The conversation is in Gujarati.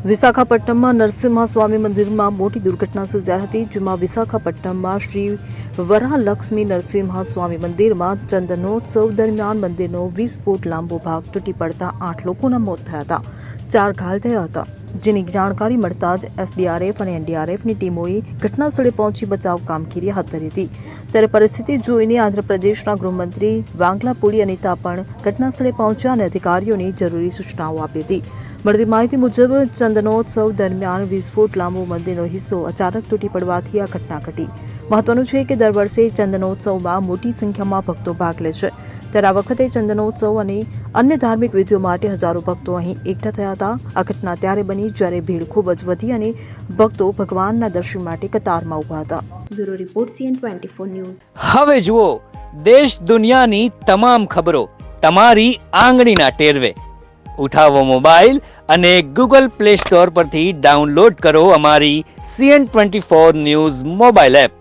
વિશાખાપટ્ટનમમાં નરસિંહ સ્વામી મંદિરમાં મોટી દુર્ઘટના સર્જાઈ હતી, જેમાં વિશાખાપટ્ટનમમાં શ્રી વરાહલક્ષ્મી નરસિંહ સ્વામી મંદિરમાં ચંદનોત્સવ દરમિયાન મંદિરનો 20 ફૂટ લાંબો ભાગ તૂટી પડતા 8 લોકોના મોત થયા હતા, 4 ઘાયલ થયા હતા, જેની જાણકારી મળતા જ એસડીઆરએફ અને એનડીઆરએફની ટીમોએ ઘટનાસ્થળે પહોંચી બચાવ કામગીરી હાથ ધરી હતી. ત્યારે પરિસ્થિતિ જોઈને આંધ્રપ્રદેશના ગૃહમંત્રી વાંગલાપુડી અનિતા પણ ઘટનાસ્થળે પહોંચ્યા અને અધિકારીઓને જરૂરી સૂચનાઓ આપી હતી. મળતી માહિતી મુજબ ચંદનોત્સવ દરમિયાન 20 ફૂટ લાંબો મંદિરનો હિસ્સો અચાનક તૂટી પડવાથી આ ઘટના ઘટી. મહત્વનું છે કે દર વર્ષે ચંદનોત્સવમાં મોટી સંખ્યામાં ભક્તો ભાગ લે છે, ત્યારે આ વખતે ચંદનોત્સવ અને અન્ય ધાર્મિક વિધિઓ માટે હજારો ભક્તો અહીં એકઠા થયા હતા. આ ઘટના ત્યારે બની જ્યારે ભીડ ખૂબ જ વધી અને ભક્તો ભગવાનના દર્શન માટે કતારમાં ઉભા હતા. Bureau report CN24 news. હવે જુઓ દેશ દુનિયાની તમામ ખબરો તમારી આંગળીના ટેરવે. ઉઠાવો મોબાઈલ અને Google Play Store પરથી ડાઉનલોડ કરો અમારી CN24 ન્યૂઝ મોબાઈલ એપ.